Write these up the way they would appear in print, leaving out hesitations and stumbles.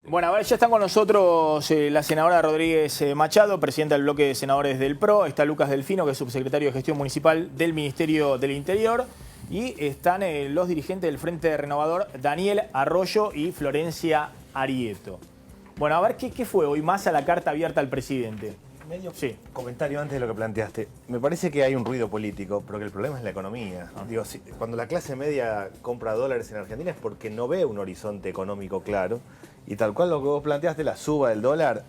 Bueno, a ver, ya están con nosotros la senadora Rodríguez Machado, presidenta del bloque de senadores del PRO. Está Lucas Delfino, que es subsecretario de Gestión Municipal del Ministerio del Interior. Y están los dirigentes del Frente Renovador, Daniel Arroyo y Florencia Arieto. Bueno, a ver, ¿qué fue hoy más a la carta abierta al presidente? Medio comentario antes de lo que planteaste. Me parece que hay un ruido político, pero que el problema es la economía. Digo, cuando la clase media compra dólares en Argentina es porque no ve un horizonte económico claro. Y tal cual lo que vos planteaste, la suba del dólar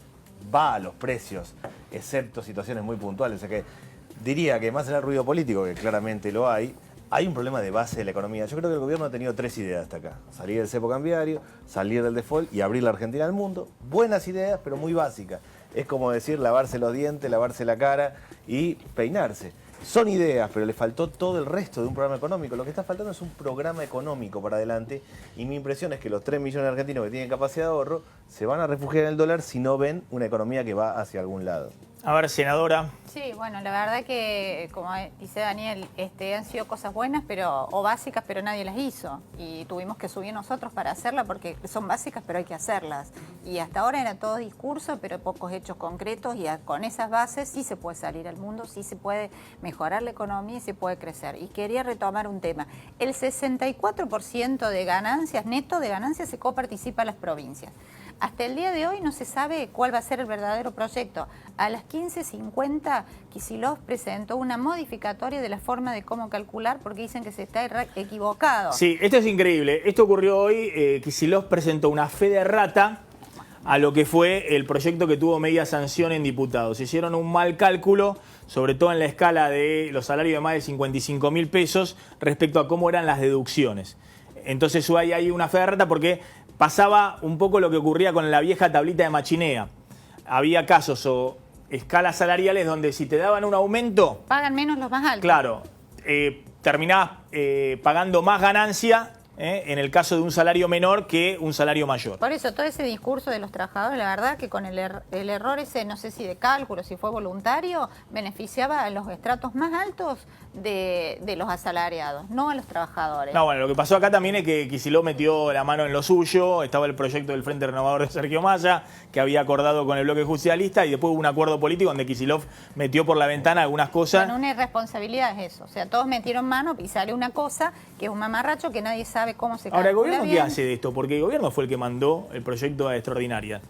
va a los precios, excepto situaciones muy puntuales. O sea que diría que más allá del ruido político, que claramente lo hay un problema de base de la economía. Yo creo que el gobierno ha tenido 3 ideas hasta acá. Salir del cepo cambiario, salir del default y abrir la Argentina al mundo. Buenas ideas, pero muy básicas. Es como decir lavarse los dientes, lavarse la cara y peinarse. Son ideas, pero le faltó todo el resto de un programa económico. Lo que está faltando es un programa económico para adelante y mi impresión es que los 3 millones de argentinos que tienen capacidad de ahorro se van a refugiar en el dólar si no ven una economía que va hacia algún lado. A ver, senadora. Sí, bueno, la verdad que, como dice Daniel, han sido cosas buenas o básicas, pero nadie las hizo. Y tuvimos que subir nosotros para hacerlas porque son básicas, pero hay que hacerlas. Y hasta ahora era todo discurso, pero pocos hechos concretos. Y con esas bases sí se puede salir al mundo, sí se puede mejorar la economía y se puede crecer. Y quería retomar un tema. El 64% de ganancias, neto de ganancias, se coparticipa a las provincias. Hasta el día de hoy no se sabe cuál va a ser el verdadero proyecto. A las 15:50, Kicillof presentó una modificatoria de la forma de cómo calcular porque dicen que se está equivocado. Sí, esto es increíble. Esto ocurrió hoy. Kicillof presentó una fe de rata a lo que fue el proyecto que tuvo media sanción en diputados. Hicieron un mal cálculo, sobre todo en la escala de los salarios de más de 55.000 pesos respecto a cómo eran las deducciones. Entonces hay ahí una fe de rata porque pasaba un poco lo que ocurría con la vieja tablita de Machinea. Había casos o escalas salariales donde si te daban un aumento... Pagan menos los más altos. Claro, terminabas pagando más ganancia en el caso de un salario menor que un salario mayor. Por eso, todo ese discurso de los trabajadores, la verdad que con el error ese, no sé si de cálculo, si fue voluntario, beneficiaba a los estratos más altos de los asalariados, no a los trabajadores. No, bueno, lo que pasó acá también es que Kicillof metió la mano en lo suyo, estaba el proyecto del Frente Renovador de Sergio Massa, que había acordado con el bloque justicialista, y después hubo un acuerdo político donde Kicillof metió por la ventana algunas cosas. Bueno, una irresponsabilidad es eso, o sea, todos metieron mano y sale una cosa que es un mamarracho que nadie sabe cómo se calcula. Ahora, ¿el gobierno bien. qué hace de esto? Porque el gobierno fue el que mandó el proyecto a extraordinaria.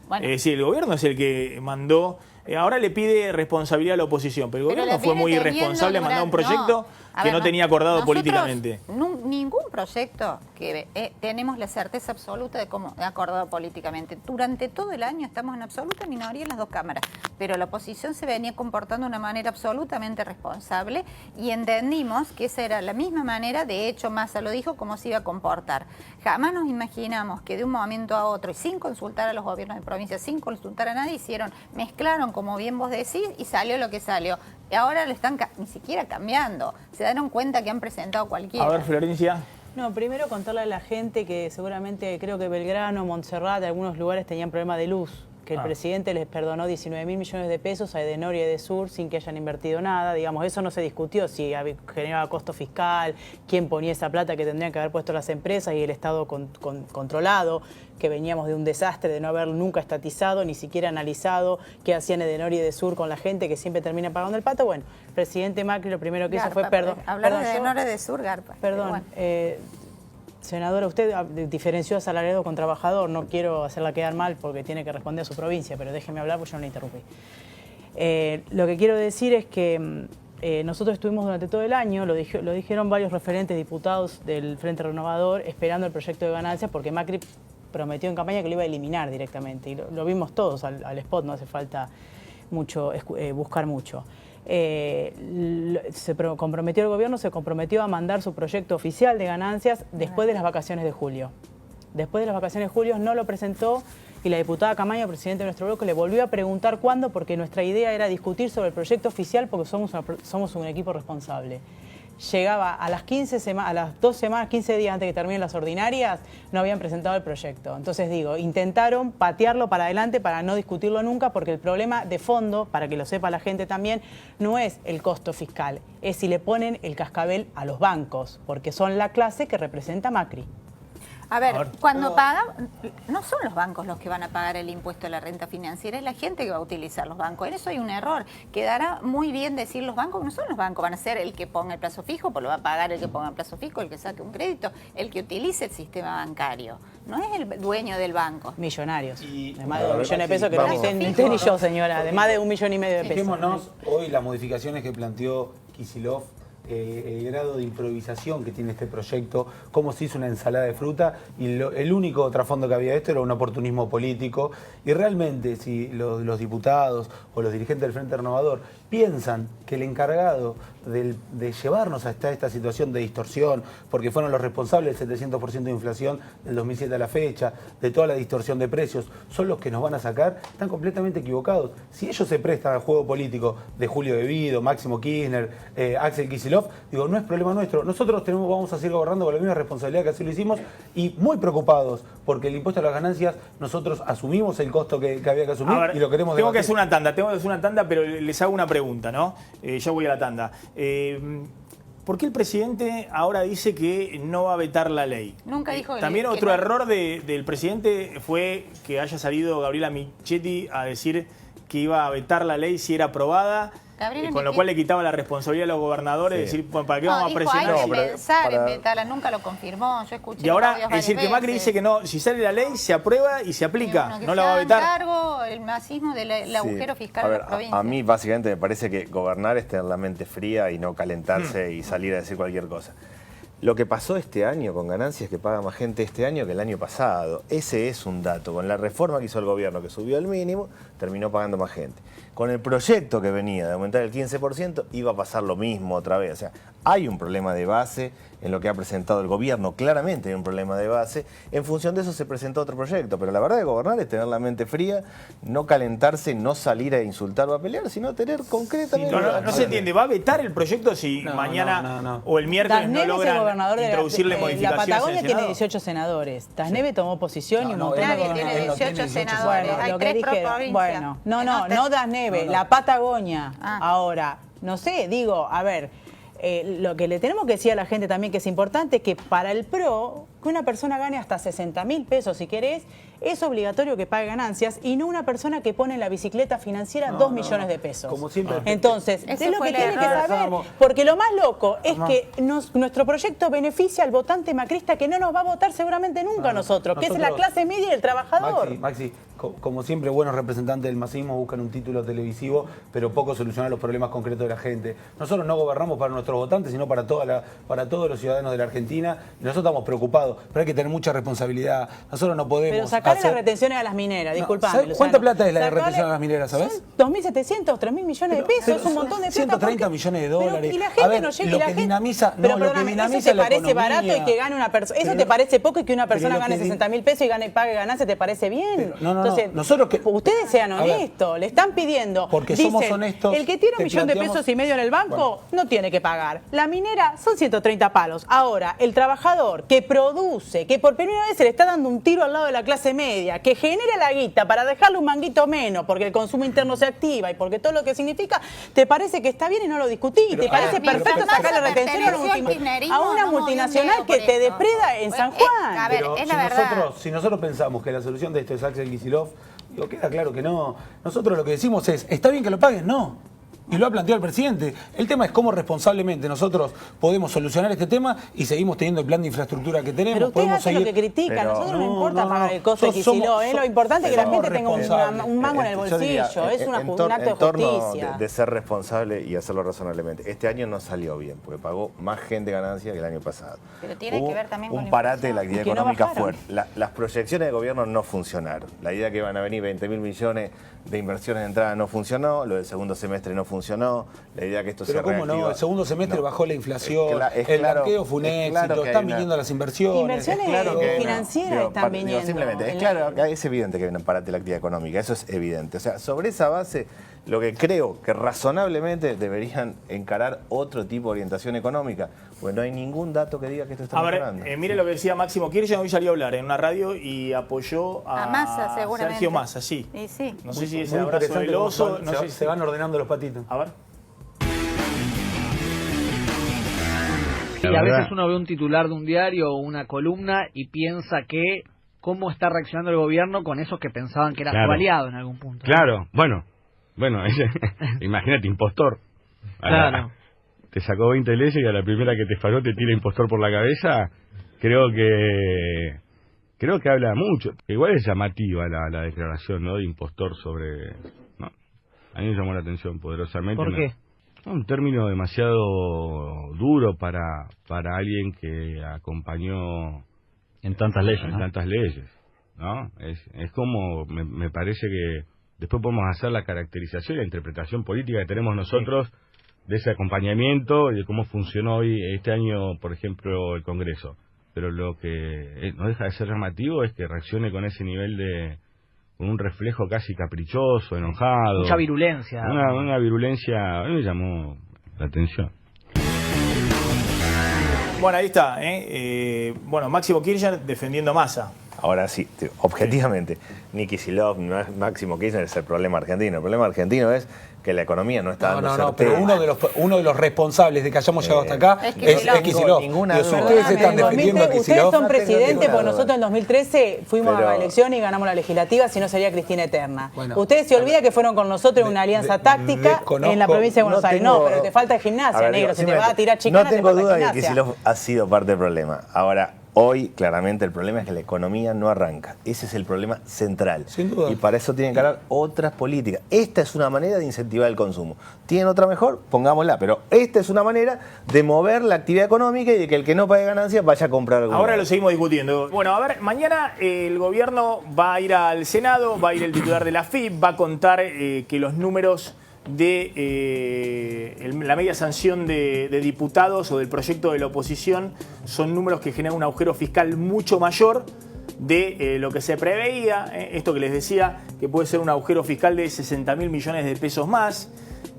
Bueno. Es decir, el gobierno es el que mandó... ahora le pide responsabilidad a la oposición, pero el gobierno fue muy irresponsable, mandar un proyecto que no tenía acordado políticamente. Ningún proyecto que tenemos la certeza absoluta de cómo acordado políticamente. Durante todo el año estamos en absoluta minoría en las dos cámaras, pero la oposición se venía comportando de una manera absolutamente responsable y entendimos que esa era la misma manera, de hecho Massa lo dijo, cómo se iba a comportar. Jamás nos imaginamos que de un momento a otro y sin consultar a los gobiernos de provincia, sin consultar a nadie, mezclaron, como bien vos decís, y salió lo que salió. Y ahora lo están ni siquiera cambiando. Se dieron cuenta que han presentado cualquiera. A ver, Florencia. No, primero contarle a la gente que seguramente creo que Belgrano, Montserrat, algunos lugares tenían problema de luz. Que el presidente les perdonó 19.000 millones de pesos a Edenor y Edesur sin que hayan invertido nada. Digamos, eso no se discutió, si generaba costo fiscal, quién ponía esa plata que tendrían que haber puesto las empresas y el Estado controlado, que veníamos de un desastre de no haber nunca estatizado, ni siquiera analizado qué hacían Edenor y Edesur con la gente que siempre termina pagando el pato. Bueno, el presidente Macri lo primero que hizo fue hablar de Edenor y Edesur, Garpa. Perdón. Senadora, usted diferenció asalariado con trabajador. No quiero hacerla quedar mal porque tiene que responder a su provincia, pero déjeme hablar porque yo no la interrumpí. Lo que quiero decir es que nosotros estuvimos durante todo el año, lo dijeron varios referentes diputados del Frente Renovador, esperando el proyecto de ganancias porque Macri prometió en campaña que lo iba a eliminar directamente. Y lo vimos todos al spot, no hace falta mucho buscar mucho. Comprometió el gobierno, se comprometió a mandar su proyecto oficial de ganancias después de las vacaciones de julio. Después de las vacaciones de julio no lo presentó y la diputada Camaño, presidente de nuestro bloque, le volvió a preguntar cuándo, porque nuestra idea era discutir sobre el proyecto oficial porque somos un equipo responsable. Llegaba a las 2 semanas, 15 días antes de que terminen las ordinarias, no habían presentado el proyecto. Entonces digo, intentaron patearlo para adelante para no discutirlo nunca, porque el problema de fondo, para que lo sepa la gente también, no es el costo fiscal, es si le ponen el cascabel a los bancos, porque son la clase que representa Macri. A ver, cuando pagan, no son los bancos los que van a pagar el impuesto a la renta financiera, es la gente que va a utilizar los bancos. En eso hay un error. Quedará muy bien decir los bancos, no son los bancos, van a ser el que ponga el plazo fijo, pues lo va a pagar el que ponga el plazo fijo, el que saque un crédito, el que utilice el sistema bancario. No es el dueño del banco. Millonarios. Y de más de 1 millón de pesos que vamos. no dicen ni usted ni yo, señora. De más de 1,5 millones de pesos. fijémonos hoy las modificaciones que planteó Kicillof, el grado de improvisación que tiene este proyecto, cómo se hizo una ensalada de fruta y el único trasfondo que había de esto era un oportunismo político. Y realmente si los diputados o los dirigentes del Frente Renovador piensan que el encargado de llevarnos hasta esta situación de distorsión, porque fueron los responsables del 700% de inflación del 2007 a la fecha, de toda la distorsión de precios, son los que nos van a sacar, están completamente equivocados. Si ellos se prestan al juego político de Julio De Vido, Máximo Kirchner, Axel Kicillof, digo, no es problema nuestro. Nosotros vamos a seguir gobernando con la misma responsabilidad que así lo hicimos y muy preocupados porque el impuesto a las ganancias, nosotros asumimos el costo que había que asumir y lo queremos tengo debatir. que hacer una tanda, pero les hago una pregunta, ¿no? Ya voy a la tanda. ¿Por qué el presidente ahora dice que no va a vetar la ley? Nunca dijo También que otro no. error del presidente fue que haya salido Gabriela Michetti a decir que iba a vetar la ley si era aprobada, Gabriela con lo Michetti- cual le quitaba la responsabilidad a los gobernadores de decir, bueno, ¿para qué vamos a dijo, presionar? hay que No, pero pensar en para- vetarla, nunca lo confirmó. Yo escuché Y ahora, audios es decir, varias que Macri veces. dice que no, si sale la ley, se aprueba y se aplica, Bueno, que no la se va a hagan vetar. cargo el masismo del Sí. agujero fiscal A de ver, la provincia. a mí básicamente me parece que gobernar es tener la mente fría y no calentarse y salir a decir cualquier cosa. Lo que pasó este año con ganancias que paga más gente este año que el año pasado. Ese es un dato. Con la reforma que hizo el gobierno, que subió el mínimo, terminó pagando más gente. Con el proyecto que venía de aumentar el 15%, iba a pasar lo mismo otra vez. O sea, hay un problema de base en lo que ha presentado el gobierno. Claramente hay un problema de base. En función de eso se presentó otro proyecto. Pero la verdad de gobernar es tener la mente fría, no calentarse, no salir a insultar o a pelear, sino tener concretamente... No se entiende, ¿va a vetar el proyecto si No, mañana no. o el miércoles no Tasneve es el logran gobernador de introducirle la modificaciones Patagonia en el tiene Senado? 18 senadores. Tasneve tomó posición y un montón de Nadie gobernadores. tiene él no tiene 18 18 senadores. Bueno, Hay lo que 3 por dijeron. provincia. Bueno, no Tasneve, No. la Patagonia. Ah. Ahora, no sé, digo, a ver, lo que le tenemos que decir a la gente también que es importante es que para el PRO, que una persona gane hasta 60.000 pesos si querés, es obligatorio que pague ganancias y no una persona que pone en la bicicleta financiera 2 millones de pesos. Como siempre. Entonces, Ese es lo fue que el tiene que error. saber, porque lo más loco es que nuestro proyecto beneficia al votante macrista que no nos va a votar seguramente nunca a nosotros, que es la clase media y el trabajador. Maxi, como siempre, buenos representantes del masismo buscan un título televisivo, pero poco solucionar los problemas concretos de la gente. Nosotros no gobernamos para nuestros votantes, sino para todos los ciudadanos de la Argentina. Y nosotros estamos preocupados, pero hay que tener mucha responsabilidad. Nosotros no podemos Pero sacarle hacer... las retenciones a las mineras, No, disculpame, ¿sabes Luciano. cuánta plata es la de Sacarle- retención a las mineras, sabes? Son 2.700, 3.000 millones de pesos, es un montón de plata. 130 porque- millones de pero- dólares. y la gente A ver, no llega, lo y la que gente- dinamiza- no, pero lo que perdóname, dinamiza ¿eso te la parece economía. barato y que gane una persona? ¿Eso Pero te lo- parece poco y que una pero persona lo gane que 60.000 pesos y pague ganancias te parece bien? Pero- no, Entonces, nosotros que- ustedes sean A ver. honestos, le están pidiendo. Porque dicen, somos honestos, el que tiene te 1,5 millones de planteamos- pesos y medio en el banco no tiene que pagar. La minera son 130 palos. Ahora, el trabajador que produce, que por primera vez se le está dando un tiro al lado de la clase media, que genera la guita para dejarle un manguito menos, porque el consumo interno se activa y porque todo lo que significa, ¿te parece que está bien y no lo discutís? Pero, ¿Te a parece ver, perfecto pero- sacarle pero- retención perteneció al kirchnerismo, a una no movió un multinacional dedo que por te eso. depreda en San Juan? A ver, Pero es la verdad. si nosotros pensamos que la solución de esto es Axel Kicillof, digo, queda claro que no. Nosotros lo que decimos es, ¿está bien que lo paguen? No. Y lo ha planteado el presidente. El tema es cómo responsablemente nosotros podemos solucionar este tema y seguimos teniendo el plan de infraestructura que tenemos. Pero ustedes podemos hacen lo que seguir... critican, a Pero- nosotros no No, importa no, pagar no. el costo de Kicillof, lo importante es que la somos gente tenga responsables. un mango en el Yo bolsillo, diría, es un acto de en torno justicia. de ser responsable y hacerlo razonablemente. Este año no salió bien, porque pagó más gente ganancia que el año pasado. Pero tiene Hubo que ver también con un la parate de la inflación. actividad Y que no económica bajaron. fuerte. Las proyecciones de gobierno no funcionaron. La idea que iban a venir 20.000 millones de inversiones de entrada no funcionó, lo del segundo semestre no funcionó, la idea que esto Pero se cómo no, reactiva- el segundo semestre No. bajó la inflación, Es el claro- blanqueo fue un es claro éxito, que están hay una- viniendo las inversiones. Inversiones financieras están viniendo. Simplemente, es claro, que es evidente que viene un parate de la actividad económica, eso es evidente. O sea, sobre esa base, lo que creo que razonablemente deberían encarar otro tipo de orientación económica, pues no hay ningún dato que diga que esto está A ver, mejorando. mire lo que decía Máximo Kirchner, hoy salió a hablar en una radio y apoyó a, A Massa, seguramente. Sergio Massa, sí. Y sí. No sé si es Muy el abrazo interesante del cómo oso, no sé se si... van ordenando los patitos. A ver. Y a veces uno ve un titular de un diario o una columna y piensa que cómo está reaccionando el gobierno con esos que pensaban que era su aliado en algún punto. Claro, bueno, imagínate, impostor. Claro. Te sacó 20 leyes y a la primera que te falló te tira impostor por la cabeza. Creo que habla mucho. Igual es llamativa la declaración, ¿no?, de impostor sobre... No, a mí me llamó la atención poderosamente. ¿Por qué? Un término demasiado duro para alguien que acompañó en tantas leyes, ¿no? ¿No? Es como, me parece que después podemos hacer la caracterización y la interpretación política que tenemos nosotros de ese acompañamiento y de cómo funcionó hoy este año, por ejemplo, el Congreso. Pero lo que no deja de ser llamativo es que reaccione con ese nivel con un reflejo casi caprichoso, enojado. Mucha virulencia. Una virulencia, a mí me llamó la atención. Bueno, ahí está. Bueno, Máximo Kirchner defendiendo a Massa. Ahora sí, objetivamente, ni Kicillof, ni Máximo Kirchner es el problema argentino. El problema argentino es que la economía no está dando certeza. Pero uno de los responsables de que hayamos llegado hasta acá es Kicillof. Ninguna duda. Ustedes están defendiendo a Kicillof. Ustedes son presidentes porque nosotros en 2013 fuimos a la elección y ganamos la legislativa, si no sería Cristina eterna. Bueno, ustedes se olvidan que fueron con nosotros en una alianza táctica en la provincia de Buenos Aires. No, pero te falta gimnasia, negro. Si te vas a tirar chicana, no tengo duda de que Kicillof ha sido parte del problema. Ahora, hoy, claramente, el problema es que la economía no arranca. Ese es el problema central. Sin duda. Y para eso tienen que haber otras políticas. Esta es una manera de incentivar el consumo. ¿Tienen otra mejor? Pongámosla. Pero esta es una manera de mover la actividad económica y de que el que no pague ganancias vaya a comprar algo. Ahora lo seguimos discutiendo. Bueno, a ver, mañana el gobierno va a ir al Senado, va a ir el titular de la AFIP, va a contar que los números de la media sanción de diputados o del proyecto de la oposición son números que generan un agujero fiscal mucho mayor de lo que se preveía. Esto que les decía, que puede ser un agujero fiscal de 60.000 millones de pesos más,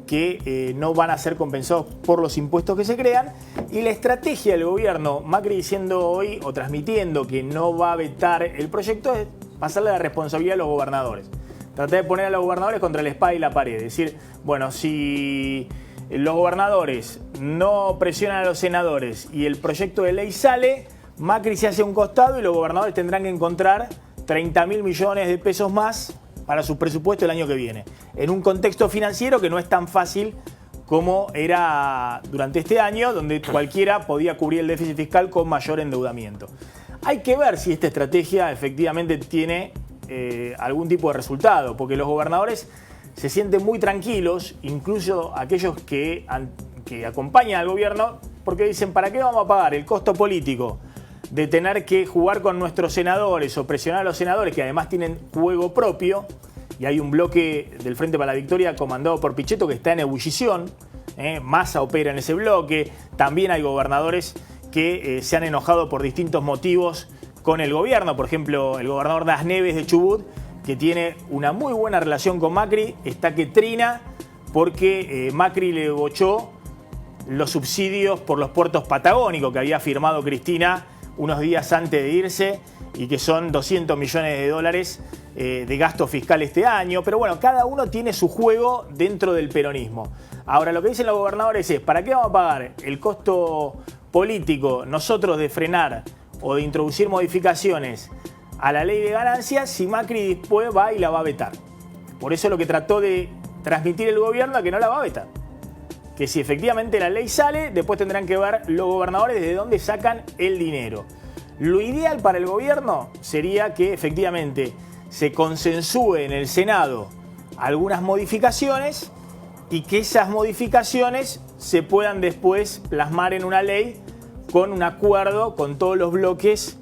que no van a ser compensados por los impuestos que se crean. Y la estrategia del gobierno, Macri diciendo hoy o transmitiendo que no va a vetar el proyecto, es pasarle la responsabilidad a los gobernadores. Tratar de poner a los gobernadores contra la espada y la pared. Es decir, bueno, si los gobernadores no presionan a los senadores y el proyecto de ley sale, Macri se hace a un costado y los gobernadores tendrán que encontrar 30.000 millones de pesos más para su presupuesto el año que viene. En un contexto financiero que no es tan fácil como era durante este año, donde cualquiera podía cubrir el déficit fiscal con mayor endeudamiento. Hay que ver si esta estrategia efectivamente tiene algún tipo de resultado, porque los gobernadores se sienten muy tranquilos, incluso aquellos que acompañan al gobierno, porque dicen, ¿para qué vamos a pagar el costo político de tener que jugar con nuestros senadores o presionar a los senadores, que además tienen juego propio? Y hay un bloque del Frente para la Victoria comandado por Pichetto que está en ebullición. Massa opera en ese bloque. También hay gobernadores que se han enojado por distintos motivos con el gobierno. Por ejemplo, el gobernador Das Neves de Chubut, que tiene una muy buena relación con Macri, está que trina porque Macri le bochó los subsidios por los puertos patagónicos que había firmado Cristina unos días antes de irse y que son 200 millones de dólares de gasto fiscal este año. Pero bueno, cada uno tiene su juego dentro del peronismo. Ahora, lo que dicen los gobernadores es, ¿para qué vamos a pagar el costo político nosotros de frenar o de introducir modificaciones a la ley de ganancias si Macri después va y la va a vetar? Por eso lo que trató de transmitir el gobierno es que no la va a vetar. Que si efectivamente la ley sale, después tendrán que ver los gobernadores de dónde sacan el dinero. Lo ideal para el gobierno sería que efectivamente se consensúe en el Senado algunas modificaciones y que esas modificaciones se puedan después plasmar en una ley con un acuerdo con todos los bloques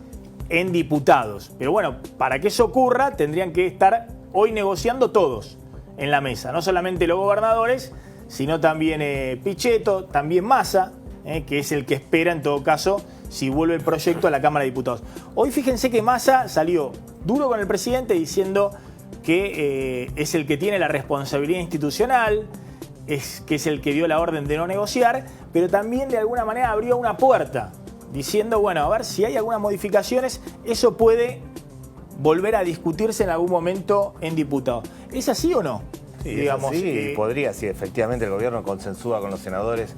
en diputados. Pero bueno, para que eso ocurra tendrían que estar hoy negociando todos en la mesa, no solamente los gobernadores, sino también Pichetto, también Massa, que es el que espera en todo caso si vuelve el proyecto a la Cámara de Diputados. Hoy fíjense que Massa salió duro con el presidente diciendo que es el que tiene la responsabilidad institucional, que es el que dio la orden de no negociar, pero también de alguna manera abrió una puerta diciendo, bueno, a ver si hay algunas modificaciones, eso puede volver a discutirse en algún momento en diputados. ¿Es así o no? Sí, digamos, sí, podría, si efectivamente el gobierno consensúa con los senadores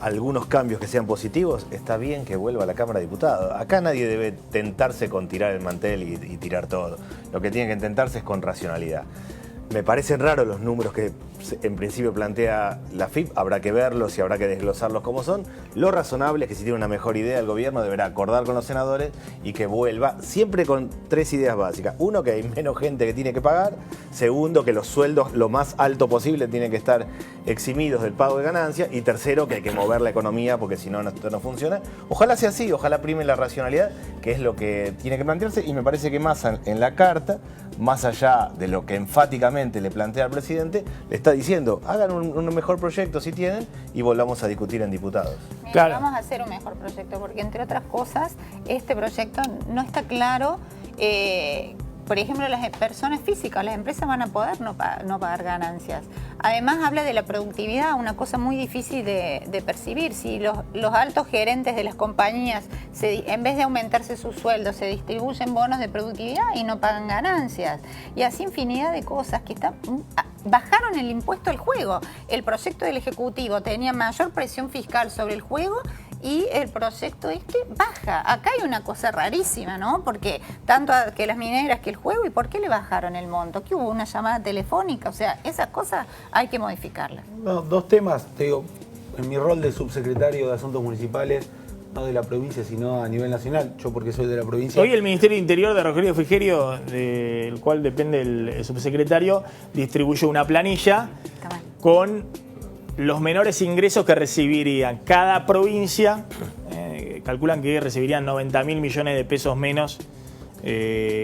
algunos cambios que sean positivos, está bien que vuelva a la Cámara de Diputados. Acá nadie debe tentarse con tirar el mantel y tirar todo. Lo que tiene que intentarse es con racionalidad. Me parecen raros los números que en principio plantea la FIP, habrá que verlos y habrá que desglosarlos como son. Lo razonable es que si tiene una mejor idea el gobierno deberá acordar con los senadores y que vuelva siempre con 3 ideas básicas. Uno, que hay menos gente que tiene que pagar. Segundo, que los sueldos lo más alto posible tienen que estar eximidos del pago de ganancias. Y tercero, que hay que mover la economía porque si no, esto no funciona. Ojalá sea así, ojalá prime la racionalidad, que es lo que tiene que plantearse. Y me parece que Massa en la carta, más allá de lo que enfáticamente le plantea al presidente, le está diciendo, hagan un mejor proyecto si tienen y volvamos a discutir en diputados. Mira, Claro. vamos a hacer un mejor proyecto, porque entre otras cosas, este proyecto no está claro. Por ejemplo, las personas físicas, las empresas van a poder no pagar ganancias. Además, habla de la productividad, una cosa muy difícil de percibir. Si los altos gerentes de las compañías, en vez de aumentarse sus sueldos, se distribuyen bonos de productividad y no pagan ganancias. Y así infinidad de cosas que bajaron el impuesto al juego. El proyecto del Ejecutivo tenía mayor presión fiscal sobre el juego y el proyecto baja. Acá hay una cosa rarísima, ¿no? Porque tanto que las mineras que el juego, ¿y por qué le bajaron el monto? ¿Que hubo una llamada telefónica? O sea, esas cosas hay que modificarlas. No, 2 temas, te digo, en mi rol de subsecretario de Asuntos Municipales, no de la provincia, sino a nivel nacional, yo porque soy de la provincia. Hoy el Ministerio de Interior de Rogelio Frigerio, del cual depende el subsecretario, distribuyó una planilla con los menores ingresos que recibirían cada provincia. Calculan que recibirían 90.000 millones de pesos menos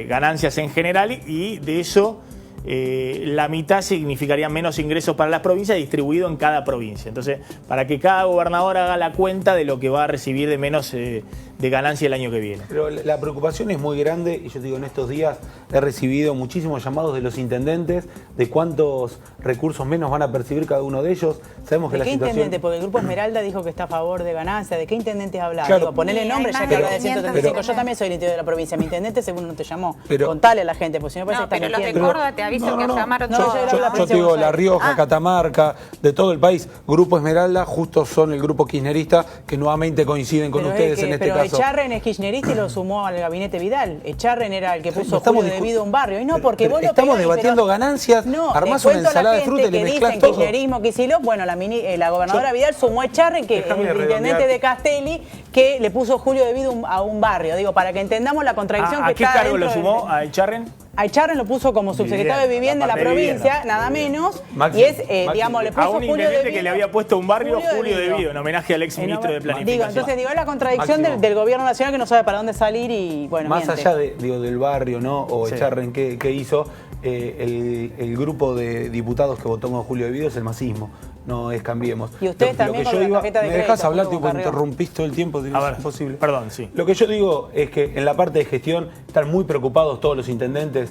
ganancias en general, y de eso la mitad significaría menos ingresos para las provincias distribuido en cada provincia. Entonces, para que cada gobernador haga la cuenta de lo que va a recibir de menos de ganancia el año que viene. Pero la preocupación es muy grande y yo digo, en estos días he recibido muchísimos llamados de los intendentes de cuántos recursos menos van a percibir cada uno de ellos. Sabemos que ¿De la qué situación... intendente? Porque el Grupo Esmeralda dijo que está a favor de ganancias. ¿De qué intendentes habla? Claro. Digo, ponele Sí, nombre hay ya más que de habla de 135. 500 Yo también soy el interior de la provincia. Mi intendente según no te llamó. Pero- Contale a la gente, porque si no parece No, que está pero los de mintiendo. Córdoba te aviso que llamaron No, todos. yo era la Yo te provincia de digo, Buenos La Aires. Rioja, Catamarca, de todo el país. Grupo Esmeralda, justo son el grupo kirchnerista que nuevamente coinciden con Pero ustedes en este pero caso. Echarren es kirchnerista y lo sumó al gabinete Vidal. Echarren era el que puso Estamos Julio debido a un barrio. Y no, porque pero vos lo estamos pegás, debatiendo pero- ganancias, No, armás le una cuento a ensalada la de fruta y gente le que mezclás dicen todo. kirchnerismo, Kicillof. Bueno, la gobernadora Vidal sumó a Echarren, que Déjame el intendente redondear. de Castelli, que le puso Julio debido a un barrio. Digo, para que entendamos la contradicción ¿A que qué está cargo lo dentro sumó? ¿A Echarren? A Echarren lo puso como subsecretario de Vivienda de la la parte de provincia, vivienda. nada menos. Máximo, Y es, máximo. digamos, le A puso un Julio intendente Devido. que le había puesto un barrio, Julio Devido. Devido, en homenaje al ex ministro de Planificación. Entonces, digo, es la contradicción Máximo. del gobierno nacional que no sabe para dónde salir y, bueno, Más miente. allá del barrio, ¿no? O Sí. Echarren, ¿qué hizo? El grupo de diputados que votó con Julio Devido es el masismo, no es Cambiemos. Y ustedes Lo también que con yo la digo, tarjeta de ¿me crédito, dejas hablar, Julio tipo, Carrió? interrumpís todo el tiempo? Digo, A ver, es imposible. perdón, sí. Lo que yo digo es que en la parte de gestión están muy preocupados todos los intendentes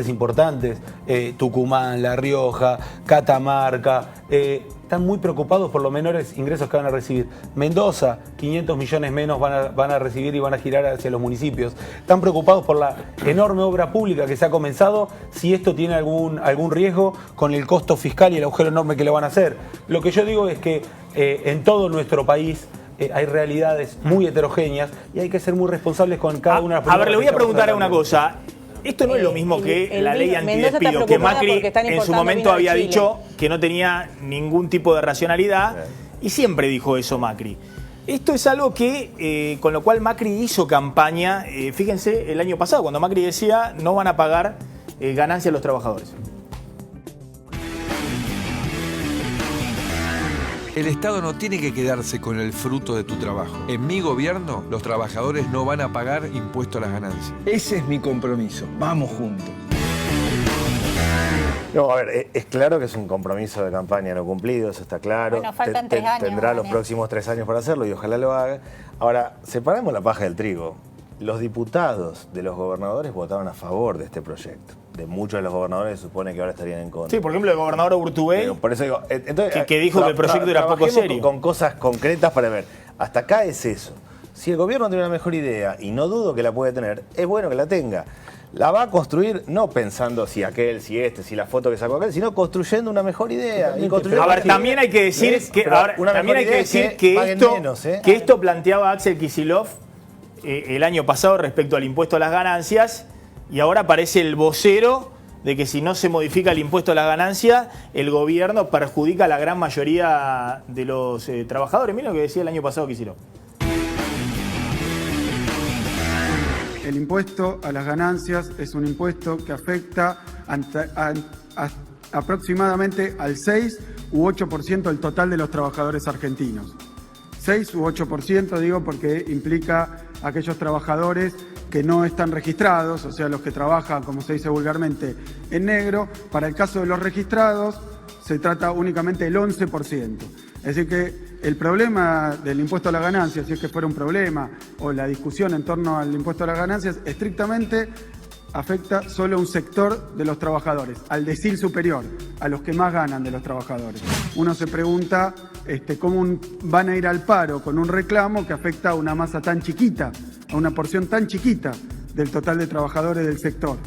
importantes, Tucumán, La Rioja, Catamarca, están muy preocupados por los menores ingresos que van a recibir. Mendoza, 500 millones menos van a recibir y van a girar hacia los municipios. Están preocupados por la enorme obra pública que se ha comenzado, si esto tiene algún riesgo con el costo fiscal y el agujero enorme que le van a hacer. Lo que yo digo es que en todo nuestro país hay realidades muy heterogéneas y hay que ser muy responsables con cada una de las A ver, le voy a políticas que preguntar estamos una cosa. Esto no es lo mismo que la ley Mendoza está antidespido, que preocupada Macri porque están en su importando momento vino de había Chile. dicho que no tenía ningún tipo de racionalidad, y siempre dijo eso Macri. Esto es algo que, con lo cual Macri hizo campaña, fíjense, el año pasado, cuando Macri decía no van a pagar ganancias a los trabajadores. El Estado no tiene que quedarse con el fruto de tu trabajo. En mi gobierno, los trabajadores no van a pagar impuesto a las ganancias. Ese es mi compromiso. Vamos juntos. No, a ver, es claro que es un compromiso de campaña no cumplido, eso está claro. Bueno, faltan 3 años, Tendrá los Daniel. próximos 3 años para hacerlo y ojalá lo haga. Ahora, separamos la paja del trigo. Los diputados de los gobernadores votaron a favor de este proyecto. De muchos de los gobernadores se supone que ahora estarían en contra. Sí, por ejemplo, el gobernador Urtubey, Pero por eso digo, entonces, que dijo que el proyecto era poco trabajemos serio. con cosas concretas para ver. Hasta acá es eso. Si el gobierno tiene una mejor idea, y no dudo que la puede tener, es bueno que la tenga. la va a construir no pensando si aquel, si este, si la foto que sacó aquel, sino construyendo una mejor idea. Y a ver, también hay que decir que esto planteaba Axel Kicillof el año pasado respecto al impuesto a las ganancias, y ahora aparece el vocero de que si no se modifica el impuesto a las ganancias, el gobierno perjudica a la gran mayoría de los trabajadores. Miren lo que decía el año pasado Kicillof. El impuesto a las ganancias es un impuesto que afecta aproximadamente al 6 u 8% del total de los trabajadores argentinos. 6 u 8% digo porque implica a aquellos trabajadores que no están registrados, o sea, los que trabajan, como se dice vulgarmente, en negro. Para el caso de los registrados se trata únicamente del 11%. Es decir que el problema del impuesto a las ganancias, si es que fuera un problema, o la discusión en torno al impuesto a las ganancias, estrictamente afecta solo a un sector de los trabajadores, al decil superior, a los que más ganan de los trabajadores. Uno se pregunta cómo van a ir al paro con un reclamo que afecta a una masa tan chiquita, a una porción tan chiquita del total de trabajadores del sector.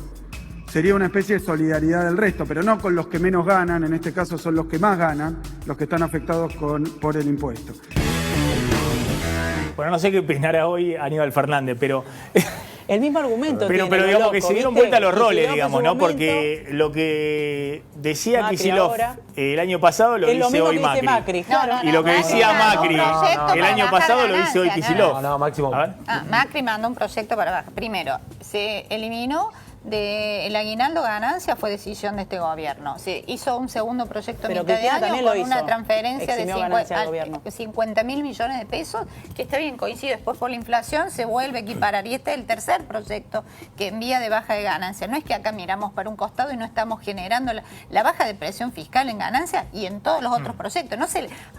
Sería una especie de solidaridad del resto, pero no con los que menos ganan, en este caso son los que más ganan, los que están afectados por el impuesto. Bueno, no sé qué opinará hoy Aníbal Fernández, pero... El mismo argumento. Pero digamos que se dieron vuelta los roles, digamos, ¿no? Porque lo que decía Kicillof el año pasado lo dice hoy Macri. Y lo que decía Macri el año pasado lo dice hoy Kicillof. Máximo. Macri mandó un proyecto para bajar. Primero, se eliminó el aguinaldo ganancia, fue decisión de este gobierno. Se hizo un segundo proyecto pero mitad de año con una hizo. transferencia de 50 mil millones de pesos, que está bien, coincide después por la inflación, se vuelve a equiparar. Y este es el tercer proyecto que envía de baja de ganancia. No es que acá miramos para un costado y no estamos generando la baja de presión fiscal en ganancia y en todos los otros proyectos.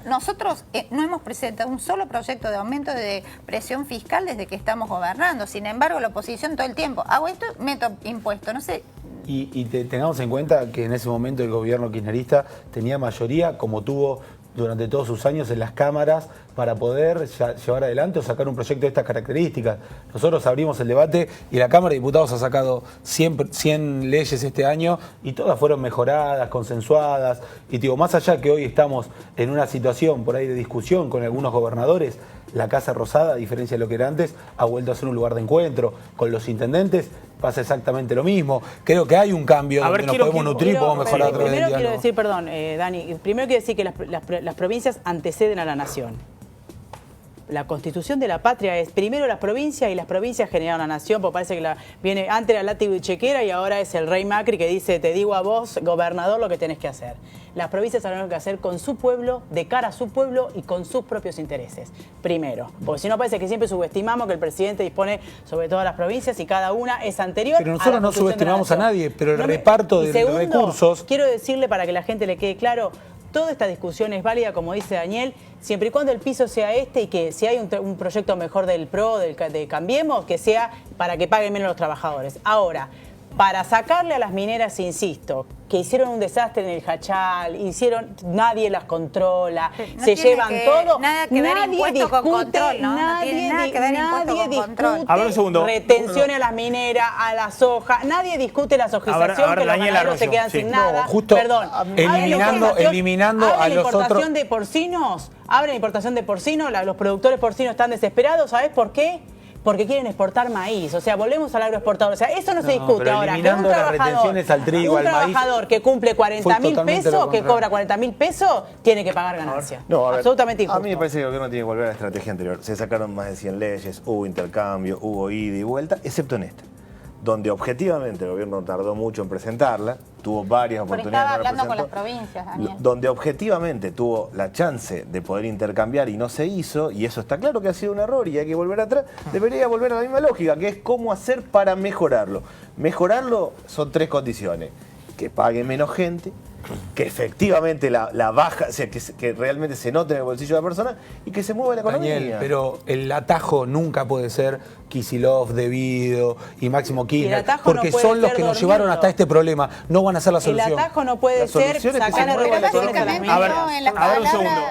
Nosotros no hemos presentado un solo proyecto de aumento de presión fiscal desde que estamos gobernando. Sin embargo, la oposición todo el tiempo, hago esto, meto impuesto, no sé. Y tengamos en cuenta que en ese momento el gobierno kirchnerista tenía mayoría, como tuvo durante todos sus años en las cámaras, para poder llevar adelante o sacar un proyecto de estas características. Nosotros abrimos el debate y la Cámara de Diputados ha sacado 100 leyes este año y todas fueron mejoradas, consensuadas. Y digo, más allá que hoy estamos en una situación por ahí de discusión con algunos gobernadores, la Casa Rosada, a diferencia de lo que era antes, ha vuelto a ser un lugar de encuentro. Con los intendentes pasa exactamente lo mismo. Creo que hay un cambio donde nos podemos nutrir, podemos mejorar a través del diálogo. Primero quiero decir, perdón, Dani, primero quiero decir que las provincias anteceden a la nación. La constitución de la patria es primero las provincias y las provincias generan la nación, porque parece que viene antes la látigo y chequera y ahora es el rey Macri que dice, te digo a vos, gobernador, lo que tenés que hacer. Las provincias saben que hacer con su pueblo, de cara a su pueblo y con sus propios intereses. Primero, porque si no parece que siempre subestimamos que el presidente dispone sobre todas las provincias y cada una es anterior. Pero nosotros no subestimamos a nadie, pero el reparto de recursos... Quiero decirle para que la gente le quede claro, toda esta discusión es válida, como dice Daniel, siempre y cuando el piso sea este y que si hay un proyecto mejor del PRO, de Cambiemos, que sea para que paguen menos los trabajadores. Ahora, para sacarle a las mineras, insisto, que hicieron un desastre en el Hachal, nadie las controla, no se llevan todo, nada que ver impuesto con control, ¿no? Nadie, No tiene nada que ver impuesto con control. A ver un segundo. Retenciones a las mineras, a la soja, nadie discute la sojización, que los ganaderos se quedan sin nada. Justo Perdón, eliminando a los otros... de porcinos, abren importación de porcinos, los productores porcinos están desesperados, ¿sabes por qué? Porque quieren exportar maíz, o sea, volvemos al agroexportador, o sea, eso no se discute ahora. Eliminando las retenciones al trigo, al maíz. Un trabajador que cumple 40.000 pesos, que cobra 40.000 pesos, tiene que pagar ganancia. No, absolutamente injusto. A mí me parece que el gobierno tiene que volver a la estrategia anterior. Se sacaron más de 100 leyes, hubo intercambio, hubo ida y vuelta, excepto en esta, donde objetivamente el gobierno tardó mucho en presentarla, tuvo varias oportunidades. Estaba hablando con las provincias, Daniel. Donde objetivamente tuvo la chance de poder intercambiar y no se hizo, y eso está claro que ha sido un error y hay que volver atrás, debería volver a la misma lógica, que es cómo hacer para mejorarlo. Mejorarlo son 3 condiciones: que pague menos gente, que efectivamente la baja, o sea, que realmente se note en el bolsillo de la persona y que se mueva la economía. Daniel, pero el atajo nunca puede ser Kicillof, Devido y Máximo Kirchner, porque no son los que nos llevaron hasta este problema. No van a ser la solución. El atajo no puede ser sacar a básicamente, a ver un segundo.